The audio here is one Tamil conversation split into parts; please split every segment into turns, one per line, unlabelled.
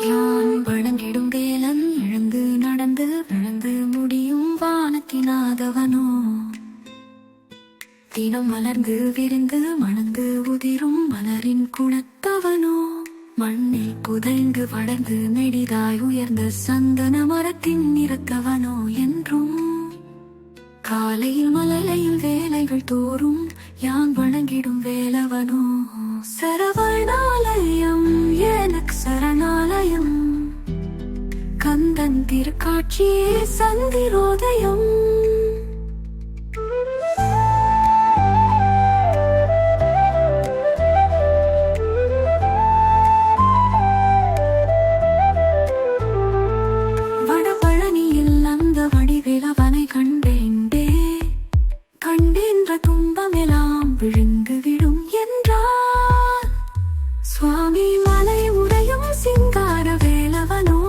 யான் வழங்கிடும் வேலன் எழுந்து நடந்து விழுந்து முடியும் வானத்தினாதவனோ தினம் மலர்ந்து விரிந்து மணந்து உதிரும் மலரின் குணத்தவனோ மண்ணில் புதைந்து வளர்ந்து நெடிதாய் உயர்ந்த சந்தன மரத்தின் நிறத்தவனோ என்றும் காலையில் மலலையில் வேலைகள் தோறும் யான் வணங்கிடும் வேலவனோ சரவணாலயம் எனக்கு சரணாலயம் கந்தன் திருக்காட்சியே சந்திரோதயம் வடபழனியில் அந்த வடிவேலவனை கண்டேண்டே கண்டேன்ற துன்பமெல்லாம் விழுந்து விடும் என்றார் சுவாமி மலை உடையும் சிங்கார வேலவனோ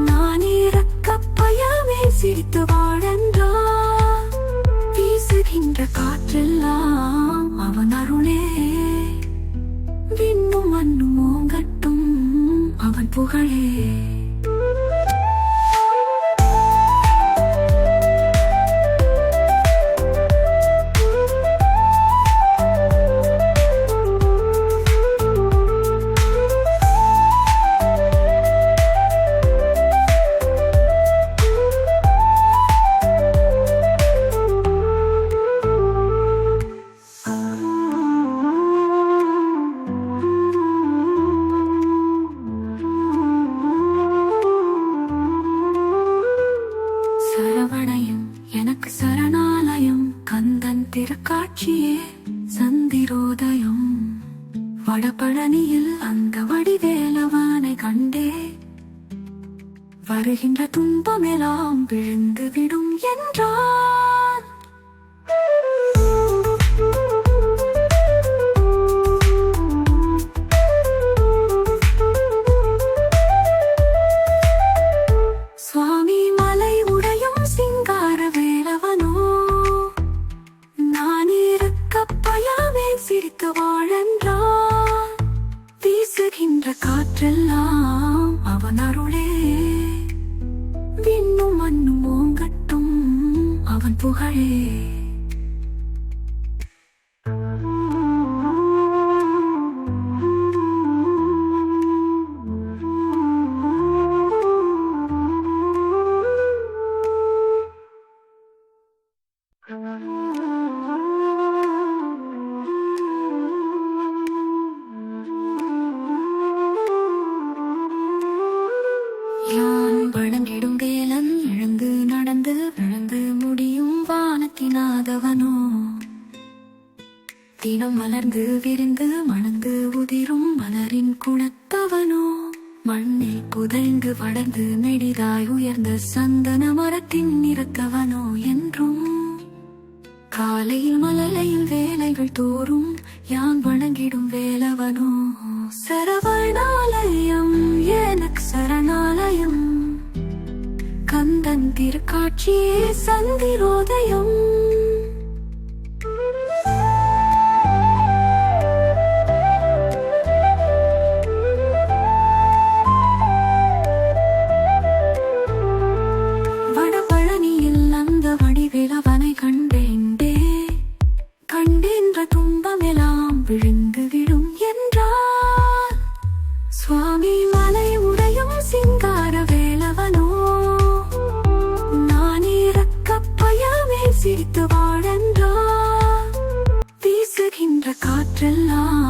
நான் இறக்க பயமே சிரித்து வாழன்றார் வீசுகின்ற காற்றெல்லாம் அவன் அருளே விண்ணும் மண்ணும் ஓங்கட்டும் அவன் புகழே சரவணையும் எனக்கு சரணாலயம் கந்தன் திருக்காட்சியே சந்திரோதயம் வடபழனியில் அந்த வடிவேலவனை கண்டே வருகின்ற துன்பமெல்லாம் விழுந்து விடும் என்றார் சுவாமி மலை உடையும் சிங்கார வேலவனோ நான் இருக்க பயமே சிரித்து வாழன்றார் வீசுகின்ற காற்றெல்லாம் அவன் அருளே விண்ணும் மண்ணும் ஓங்கட்டும் அவன் புகழே யான் வழங்கிடும் வேலன் எழுந்து நடந்து விழுந்து முடியும் வானத்தினாதவனோ தினம் மலர்ந்து விரிந்து மணந்து உதிரும் மலரின் குணத்தவனோ மண்ணில் புதைந்து வளர்ந்து நெடிதாய் உயர்ந்த சந்தன மரத்தின் நிறத்தவனோ என்றும் காலையில் மலலையில் வேலைகள் தோறும் யான் வணங்கிடும் வேலவனோ சரவணாலயம் எனக்கு சரணாலயம் கந்தன் திருக்காட்சியே சந்திரோதயம் வடபழனியில் அந்த வடிவேலவனை கண்டேண்டே கண்டேன்ற துன்பமெல்லாம் விழுந்து விடும் என்றார் சுவாமி மலை உடையும் சிங்கார வேலவனோ நான் இறக்க பயமே சிரித்து வாழன்றார் வீசுகின்ற காற்றெல்லாம்